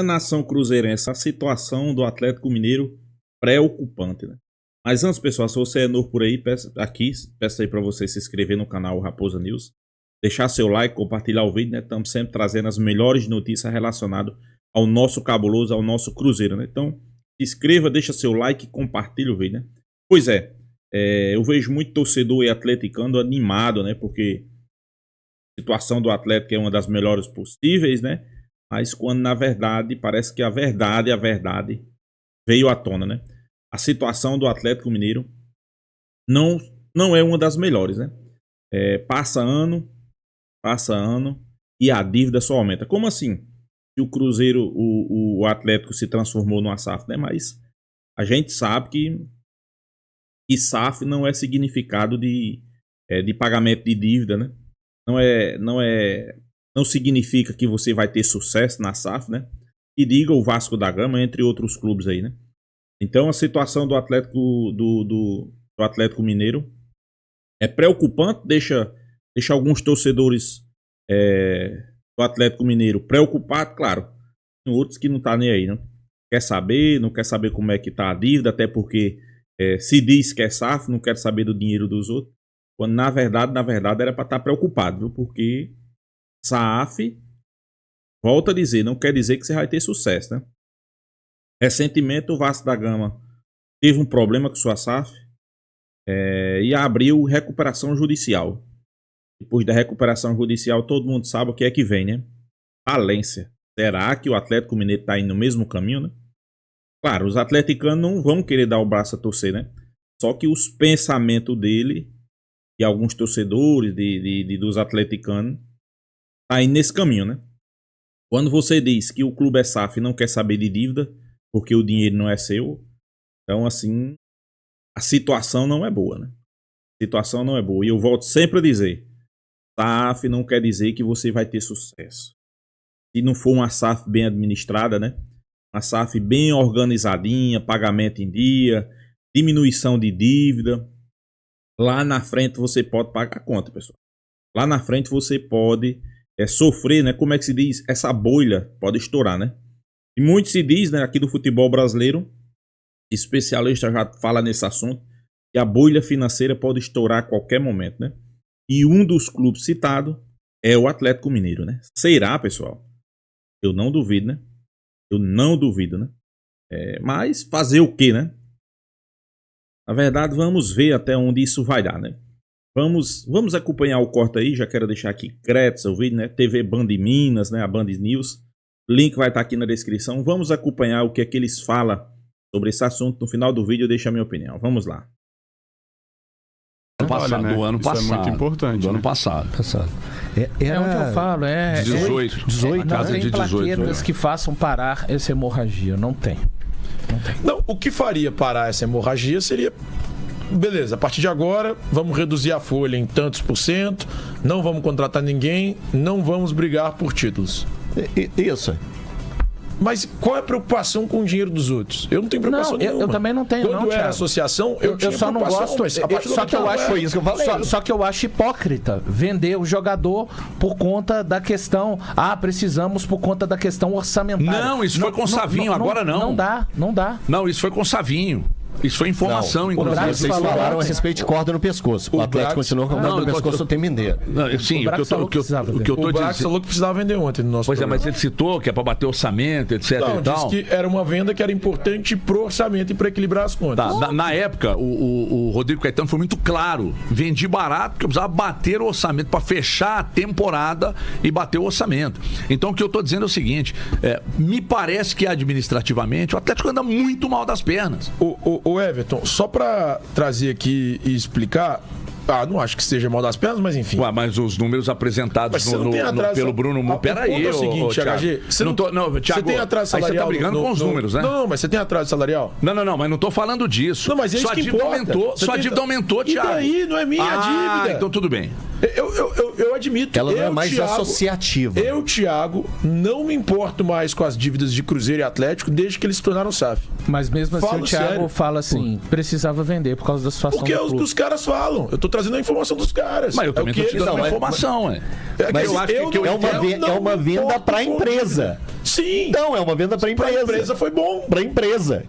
Nação cruzeirense, a situação do Atlético Mineiro preocupante, né? Mas antes, pessoal, se você é novo por aí, peço aí para você se inscrever no canal Raposa News, deixar seu like, compartilhar o vídeo, né? Estamos sempre trazendo as melhores notícias relacionadas ao nosso cabuloso, ao nosso Cruzeiro, né? Então, se inscreva, deixa seu like e compartilha o vídeo, né? Pois é, eu vejo muito torcedor e atleticano animado, né? Porque a situação do Atlético é uma das melhores possíveis, né? Mas quando na verdade, parece que a verdade veio à tona, né? A situação do Atlético Mineiro não é uma das melhores, né? Passa ano e a dívida só aumenta. Como assim? Que o Cruzeiro, o Atlético se transformou numa SAF, né? Mas a gente sabe que SAF não é significado de pagamento de dívida, né? Não significa que você vai ter sucesso na SAF, né? E diga o Vasco da Gama, entre outros clubes aí, né? Então a situação do Atlético do Atlético Mineiro é preocupante, deixa alguns torcedores do Atlético Mineiro preocupados, claro. Tem outros que não tá nem aí, né? Não quer saber como é que tá a dívida, até porque se diz que é SAF, não quer saber do dinheiro dos outros. Quando na verdade era para estar preocupado, viu? Porque SAF, volta a dizer, não quer dizer que você vai ter sucesso, né? Recentemente o Vasco da Gama teve um problema com sua SAF e abriu recuperação judicial. Depois da recuperação judicial, todo mundo sabe o que é que vem, né? Falência. Será que o Atlético Mineiro está indo no mesmo caminho, né? Claro, os atleticanos não vão querer dar o braço a torcer, né? Só que os pensamentos dele e alguns torcedores dos atleticanos tá indo nesse caminho, né? Quando você diz que o clube é SAF e não quer saber de dívida, porque o dinheiro não é seu, então assim, a situação não é boa, né? A situação não é boa. E eu volto sempre a dizer, SAF não quer dizer que você vai ter sucesso. Se não for uma SAF bem administrada, né? Uma SAF bem organizadinha, pagamento em dia, diminuição de dívida, lá na frente você pode pagar a conta, pessoal. Lá na frente você pode sofrer, né? Como é que se diz? Essa bolha pode estourar, né? E muito se diz, né, aqui do futebol brasileiro, especialista já fala nesse assunto, que a bolha financeira pode estourar a qualquer momento, né? E um dos clubes citados é o Atlético Mineiro, né? Será, pessoal? Eu não duvido, né? Eu não duvido, né? Mas fazer o quê, né? Na verdade, vamos ver até onde isso vai dar, né? Vamos acompanhar o corte aí, já quero deixar aqui créditos ao vídeo, né? TV Band Minas, né? A Band News. Link vai estar aqui na descrição. Vamos acompanhar o que é que eles falam sobre esse assunto. No final do vídeo eu deixo a minha opinião. Vamos lá. Do ano passado. Isso é muito importante. Do ano passado. É onde eu falo, 18. Não tem plaquetas que façam parar essa hemorragia. Não tem. Não, o que faria parar essa hemorragia seria... Beleza, a partir de agora, vamos reduzir a folha em tantos %, não vamos contratar ninguém, não vamos brigar por títulos. Isso. Mas qual é a preocupação com o dinheiro dos outros? Eu não tenho preocupação nenhuma. Eu também não tenho, Quando era associação, eu tinha só não gosto. Só que eu acho foi isso que eu falei. Só que eu acho hipócrita vender o jogador por conta da questão. Precisamos por conta da questão orçamentária. Não, isso foi com o Savinho, agora não. Não dá. Não, isso foi com o Savinho. Isso foi informação, inclusive. Vocês falaram a respeito de corda no pescoço. O Atlético continuou com a corda no pescoço o tempo inteiro. Sim, o que eu tô dizendo. O Brax falou que precisava vender ontem no nosso programa. Mas ele citou que é para bater orçamento, etc. Não, e tal. disse que era uma venda que era importante pro orçamento e para equilibrar as contas. Na época, o Rodrigo Caetano foi muito claro. Vendi barato porque eu precisava bater o orçamento para fechar a temporada e bater o orçamento. Então o que eu tô dizendo é o seguinte, me parece que administrativamente o Atlético anda muito mal das pernas. O Everton, só pra trazer aqui e explicar, não acho que seja mal das pernas, mas enfim. Mas os números apresentados pelo Bruno... Peraí, é o seguinte, HG, você tem atraso salarial... Aí você tá brigando com os números, né? Não, mas você tem atraso salarial? Não, mas não tô falando disso. Não, mas é isso que importa. Sua dívida aumentou, Thiago. E daí? Não é minha dívida. Então tudo bem. Eu admito. Ela não é mais associativa. Eu, Thiago, não me importo mais com as dívidas de Cruzeiro e Atlético desde que eles se tornaram SAF. Mas mesmo assim o Thiago sério. fala assim, precisava vender por causa da situação Porque do é o que clube. os caras falam. Eu tô trazendo a informação dos caras. Mas eu também tô te dando uma informação, Mas eu acho que é uma venda para a empresa. Sim. Não, é uma venda para a empresa. Para a empresa foi bom. Para a empresa.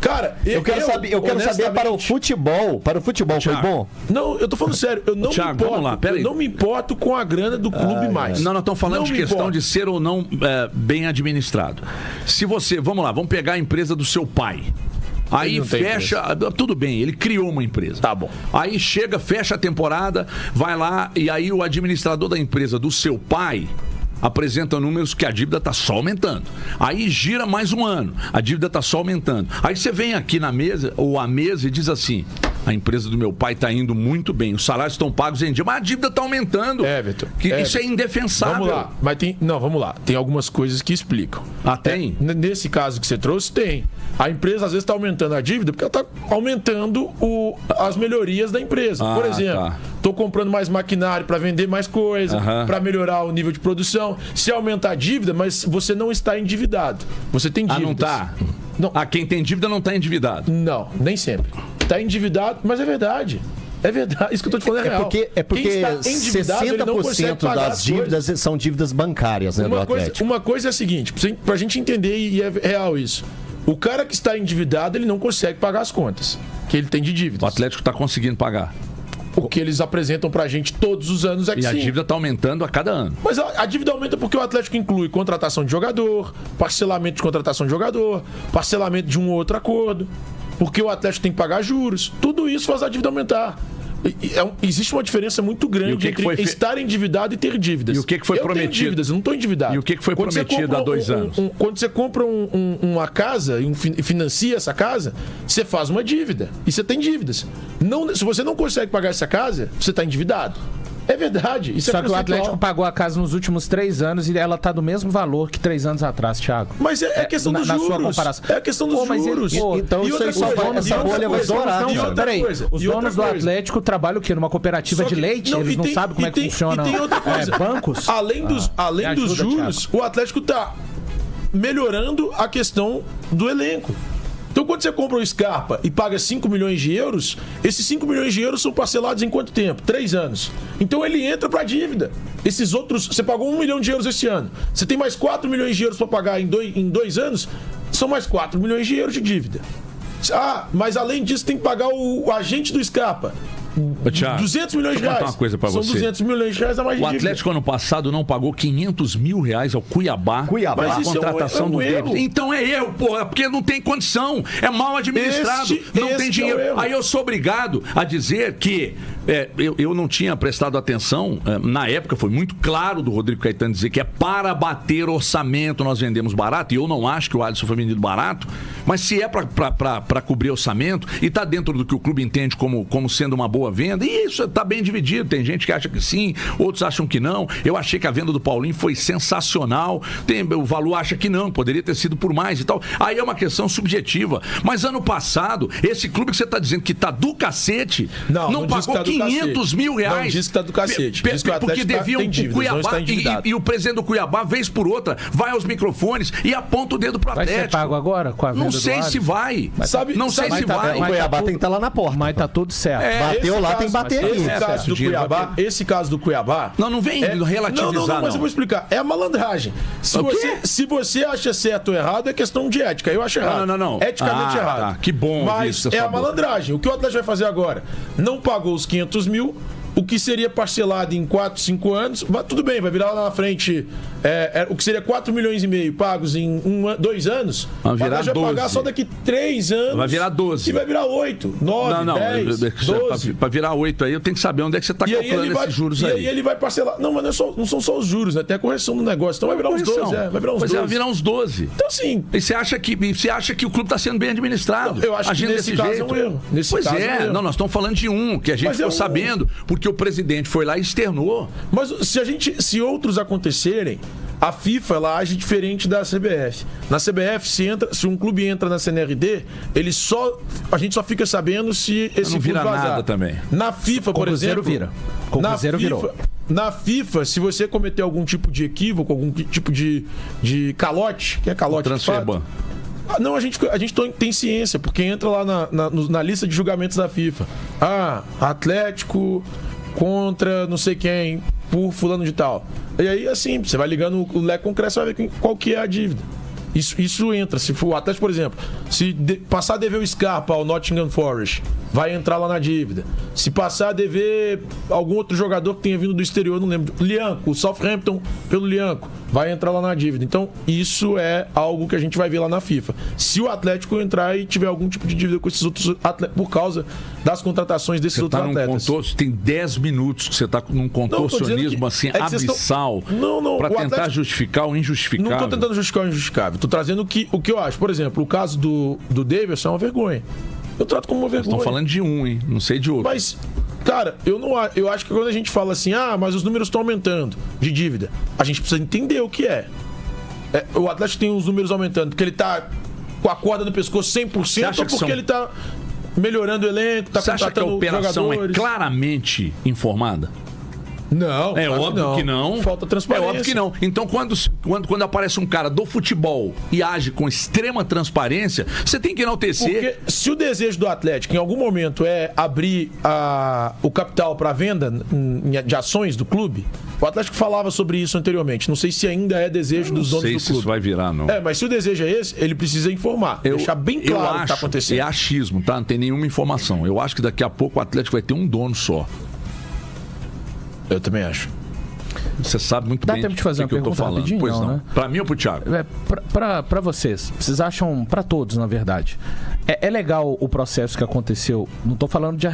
Cara, eu quero saber para o futebol. Para o futebol foi bom? Não, eu tô falando sério. Eu não Thiago, me importo. vamos lá, peraí. Eu não me importo com a grana do clube mais. Não, nós estamos falando de questão importo. de ser ou não bem administrado. Se você, vamos lá, vamos pegar a empresa do seu pai. Aí fecha, tudo bem, ele criou uma empresa. Tá bom. Aí chega, fecha a temporada, vai lá e aí o administrador da empresa do seu pai apresenta números que a dívida está só aumentando. Aí gira mais um ano, a dívida está só aumentando. Aí você vem aqui na mesa, ou à mesa, e diz assim: a empresa do meu pai está indo muito bem, os salários estão pagos em dia, mas a dívida está aumentando. Everton. Isso é indefensável. Vamos lá, mas vamos lá. Tem algumas coisas que explicam. Tem? Nesse caso que você trouxe, tem. A empresa às vezes está aumentando a dívida porque ela está aumentando as melhorias da empresa. Por exemplo, estou comprando mais maquinário para vender mais coisa, para melhorar o nível de produção. Se aumentar a dívida, mas você não está endividado. Você tem dívidas. Não está? Não. Quem tem dívida não está endividado. Não, nem sempre. Está endividado, mas é verdade. É verdade, isso que eu estou te falando é real. É porque 60% das dívidas são dívidas bancárias, né, do Atlético. Uma coisa é a seguinte, pra gente entender, e é real isso. O cara que está endividado, ele não consegue pagar as contas que ele tem de dívidas. O Atlético está conseguindo pagar. O que eles apresentam pra gente todos os anos é que sim. E a dívida está aumentando a cada ano. Mas a dívida aumenta porque o Atlético inclui contratação de jogador, parcelamento de contratação de jogador, parcelamento de um ou outro acordo, porque o Atlético tem que pagar juros. Tudo isso faz a dívida aumentar. Existe uma diferença muito grande entre estar endividado e ter dívidas. E o que foi prometido? Eu tenho dívidas, eu não estou endividado. E o que foi prometido há 2 anos? Quando você compra uma casa e financia essa casa, você faz uma dívida. E você tem dívidas. Se você não consegue pagar essa casa, você está endividado. É verdade. Isso Só que o Atlético pagou a casa nos últimos 3 anos e ela está do mesmo valor que 3 anos atrás, Thiago. Mas é questão dos juros. Sua comparação. É a questão dos juros. Então isso aí essa bolha vai estourar. Peraí, os donos do Atlético trabalham o quê? Numa cooperativa de leite? Eles não sabem como é que funciona bancos? Além dos juros, o Atlético está melhorando a questão do elenco. Então, quando você compra o Scarpa e paga 5 milhões de euros, esses 5 milhões de euros são parcelados em quanto tempo? 3 anos. Então, ele entra para a dívida. Esses outros, você pagou 1 milhão de euros esse ano. Você tem mais 4 milhões de euros para pagar em 2 anos, são mais 4 milhões de euros de dívida. Mas além disso, tem que pagar o agente do Scarpa. Thiago, 200 milhões de reais. Uma coisa pra São você. 200 milhões de reais a mais de O Atlético ano passado não pagou 500 mil reais ao Cuiabá. Mas a contratação do David. Então é erro, porra, porque não tem condição. É mal administrado, não tem dinheiro. Aí eu sou obrigado a dizer que eu não tinha prestado atenção. Na época foi muito claro do Rodrigo Caetano dizer que é para bater orçamento nós vendemos barato. E eu não acho que o Alisson foi vendido barato. Mas se é para cobrir orçamento e está dentro do que o clube entende como sendo uma boa venda, e isso está bem dividido. Tem gente que acha que sim, outros acham que não. Eu achei que a venda do Paulinho foi sensacional. O Valu acha que não, poderia ter sido por mais e tal. Aí é uma questão subjetiva. Mas ano passado, esse clube que você está dizendo que está do cacete, não pagou tá 500 mil reais. Não diz que está do cacete. Diz que o porque deviam tem dívidas, Cuiabá, não está endividado. e o presidente do Cuiabá, vez por outra, vai aos microfones e aponta o dedo pro Atlético. Vai ser pago agora com a venda não sei se vai. Não sei se vai. O Cuiabá tem que estar lá na porta. Mas tá tudo certo. Bateu lá, tem que bater ali. Esse caso do Cuiabá... Não vem relativizar, não. Mas eu vou explicar. É a malandragem. Se você acha certo ou errado, é questão de ética. Eu acho errado. Não. Eticamente errado. Tá. Que bom. Mas é a malandragem. O que o Atlético vai fazer agora? Não pagou os 500 mil... O que seria parcelado em 4, 5 anos, tudo bem, vai virar lá na frente o que seria 4 milhões e meio pagos em 2 anos, vai virar 12. Vai pagar só daqui 3 anos. Vai virar 12. E vai virar 8, 9, 10, 12. Para virar 8 aí, eu tenho que saber onde é que você está calculando esses juros aí. E aí ele vai parcelar. Não, mas não são só os juros, né? Tem a correção do negócio. Então vai virar uns 12. Vai virar uns 12. Então sim. E você acha que o clube está sendo bem administrado? Eu acho que nesse caso é um erro. Nós estamos falando de que a gente ficou sabendo, porque o presidente foi lá e externou. Mas se outros acontecerem, A FIFA, ela age diferente da CBF. Na CBF, se um clube entra na CNRD, a gente só fica sabendo se esse não vira clube vazar. nada também. Na FIFA, por exemplo... Com Cruzeiro virou. Na FIFA, se você cometer algum tipo de equívoco, algum tipo de calote, que é calote de fato, não, a gente tem ciência, porque entra lá na lista de julgamentos da FIFA. Atlético contra não sei quem, por fulano de tal. E aí, assim, você vai ligando o leque concreto, você vai ver qual que é a dívida. Isso entra. Se for o Atlético, por exemplo, se passar a dever o Scarpa ao Nottingham Forest, vai entrar lá na dívida. Se passar a dever algum outro jogador que tenha vindo do exterior, não lembro, Lianco, o Southampton pelo Lianco, vai entrar lá na dívida. Então, isso é algo que a gente vai ver lá na FIFA. Se o Atlético entrar e tiver algum tipo de dívida com esses outros atletas, por causa das contratações desses outros atletas. Tem 10 minutos que você está num contorcionismo assim, abissal, para tentar justificar o injustificável. Não estou tentando justificar o injustificável. Estou trazendo o que eu acho. Por exemplo, o caso do Davidson é uma vergonha. Eu trato como uma vergonha. Estão falando de um, hein? Não sei de outro. Mas, cara, eu acho que quando a gente fala assim, mas os números estão aumentando de dívida, a gente precisa entender o que é. O Atlético tem os números aumentando porque ele tá com a corda no pescoço 100% ou porque ele tá melhorando o elenco, tá contratando jogadores. Você acha que a operação é claramente informada? Não, é óbvio que não. Falta transparência. É óbvio que não. Então, quando aparece um cara do futebol e age com extrema transparência, você tem que enaltecer. Porque se o desejo do Atlético, em algum momento, é abrir o capital para venda de ações do clube, o Atlético falava sobre isso anteriormente. Não sei se ainda é desejo dos donos do clube. Não sei se isso vai virar, não. Mas se o desejo é esse, ele precisa informar. Deixar bem claro o que está acontecendo. É achismo, tá? Não tem nenhuma informação. Eu acho que daqui a pouco o Atlético vai ter um dono só. Eu também acho. Você sabe muito bem. Dá tempo de fazer uma pergunta rapidinho, pois não. Né? Pra mim ou pro Thiago? Pra vocês acham, pra todos, na verdade, é legal o processo que aconteceu? Não tô falando de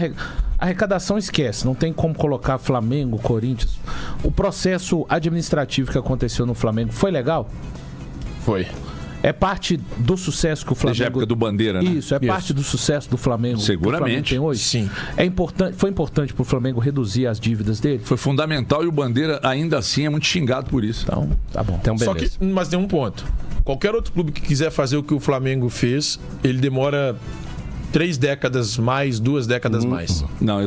arrecadação, esquece. Não tem como colocar Flamengo, Corinthians. O processo administrativo que aconteceu no Flamengo foi legal? Foi. É parte do sucesso que o Flamengo... Desde a época do Bandeira, né? Isso, parte do sucesso do Flamengo. Seguramente. Que o Flamengo tem hoje? Sim. Foi importante pro Flamengo reduzir as dívidas dele? Foi fundamental e o Bandeira, ainda assim, é muito xingado por isso. Então, tá bom. Então, beleza. Mas tem um ponto. Qualquer outro clube que quiser fazer o que o Flamengo fez, ele demora 3 décadas mais, 2 décadas mais. Não,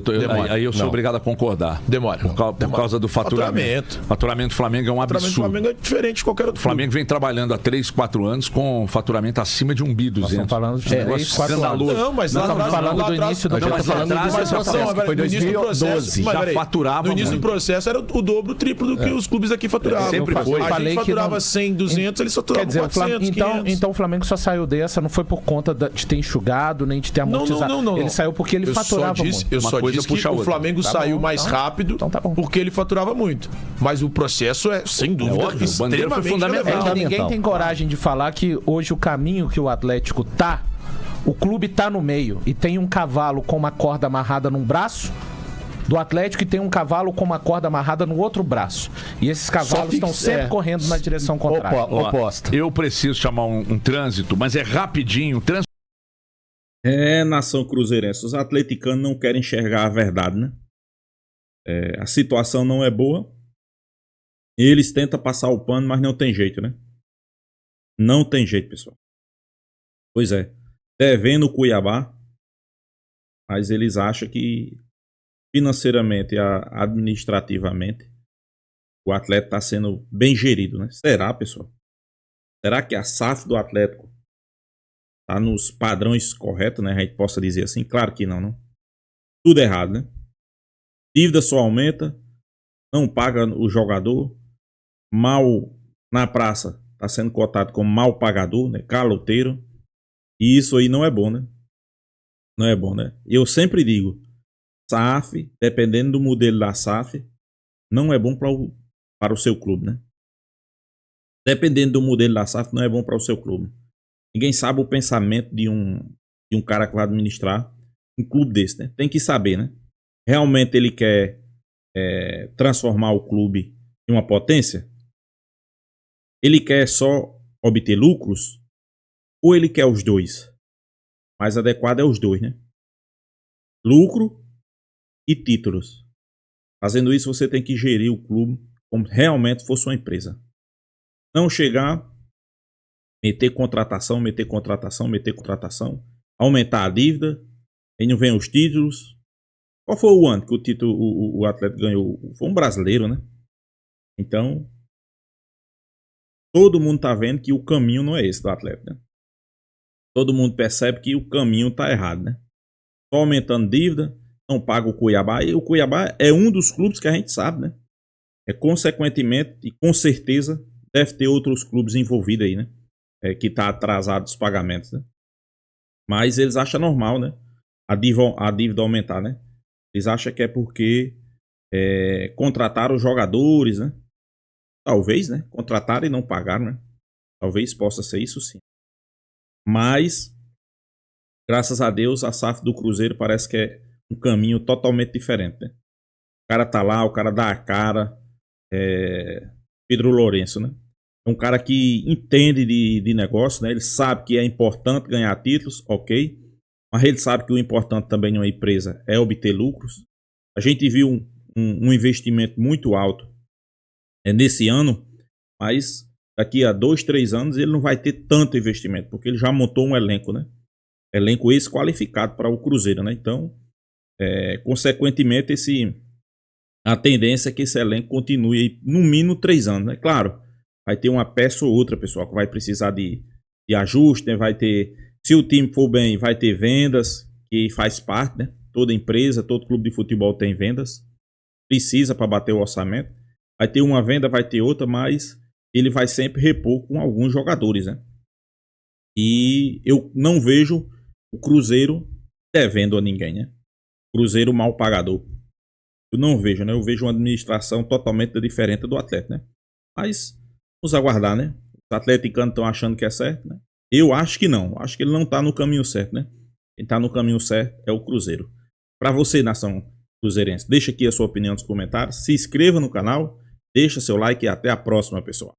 aí eu sou obrigado a concordar. Demora. Por causa do faturamento. Faturamento do Flamengo é um absurdo. O Flamengo é diferente de qualquer outro clube. O Flamengo vem trabalhando há 3, 4 anos com faturamento acima de 1,2 bilhão. Nós estamos falando de 3, 4 anos. Não, mas lá estamos falando do início do processo. Foi 2012. Já faturava. No início do processo era o dobro, o triplo do que os clubes aqui faturavam. Sempre foi. A gente faturava 100, 200, eles faturavam 400, 500. Então o Flamengo só saiu dessa, não foi por conta de ter enxugado, nem de ter amortizado. Não. Ele saiu porque ele faturava muito. Eu só disse que o Flamengo saiu mais rápido porque ele faturava muito. Mas o processo é, sem dúvida, extremamente fundamental. Ninguém tem coragem de falar que hoje o caminho que o Atlético tá, o clube tá no meio e tem um cavalo com uma corda amarrada num braço do Atlético e tem um cavalo com uma corda amarrada no outro braço. E esses cavalos estão sempre correndo na direção contrária. Oposta. Eu preciso chamar um trânsito, mas é rapidinho. Nação cruzeirense. Os atleticanos não querem enxergar a verdade, né? A situação não é boa. Eles tentam passar o pano, mas não tem jeito, né? Não tem jeito, pessoal. Pois é. Devendo o Cuiabá, mas eles acham que financeiramente e administrativamente o Atlético está sendo bem gerido, né? Será, pessoal? Será que a SAF do Atlético tá nos padrões corretos, né? A gente possa dizer assim. Claro que não. Tudo errado, né? Dívida só aumenta, não paga o jogador, mal na praça, tá sendo cotado como mal pagador, né? Caloteiro. E isso aí não é bom, né? Não é bom, né? Eu sempre digo, SAF, dependendo do modelo da SAF, não é bom para o seu clube, né? Dependendo do modelo da SAF, não é bom para o seu clube. Ninguém sabe o pensamento de um cara que vai administrar um clube desse, né? Tem que saber, né? Realmente ele quer transformar o clube em uma potência? Ele quer só obter lucros? Ou ele quer os dois? Mais adequado é os dois, né? Lucro e títulos. Fazendo isso, você tem que gerir o clube como realmente fosse uma empresa. Não chegar, meter contratação, aumentar a dívida, aí não vem os títulos. Qual foi o ano que o título o Atlético ganhou? Foi um brasileiro, né? Então, todo mundo tá vendo que o caminho não é esse do Atlético, né? Todo mundo percebe que o caminho tá errado, né? Só aumentando dívida, não paga o Cuiabá. E o Cuiabá é um dos clubes que a gente sabe, né? Consequentemente, e com certeza, deve ter outros clubes envolvidos aí, né? Que tá atrasado os pagamentos, né? Mas eles acham normal, né? A dívida aumentar, né? Eles acham que é porque contrataram os jogadores, né? Talvez, né? Contrataram e não pagaram, né? Talvez possa ser isso sim. Mas, graças a Deus, a SAF do Cruzeiro parece que é um caminho totalmente diferente, né? O cara tá lá, o cara dá a cara. Pedro Lourenço, né? É um cara que entende de negócio, né? Ele sabe que é importante ganhar títulos, ok. Mas ele sabe que o importante também em uma empresa é obter lucros. A gente viu um investimento muito alto nesse ano, mas daqui a 2, 3 anos ele não vai ter tanto investimento, porque ele já montou um elenco, né? Elenco ex-qualificado para o Cruzeiro, né? Então, consequentemente, a tendência é que esse elenco continue aí, no mínimo 3 anos, né? Claro, vai ter uma peça ou outra, pessoal, que vai precisar de ajuste, né? Vai ter, se o time for bem, vai ter vendas, que faz parte, né? Toda empresa, todo clube de futebol tem vendas, precisa para bater o orçamento. Vai ter uma venda, vai ter outra, mas ele vai sempre repor com alguns jogadores, né? E eu não vejo o Cruzeiro devendo a ninguém, né? Cruzeiro mal pagador. Eu não vejo, né? Eu vejo uma administração totalmente diferente do Atlético, né? Mas vamos aguardar, né? Os atleticanos estão achando que é certo, né? Eu acho que não. Acho que ele não está no caminho certo, né? Quem está no caminho certo é o Cruzeiro. Para você, nação cruzeirense, deixa aqui a sua opinião nos comentários. Se inscreva no canal, deixa seu like e até a próxima, pessoal.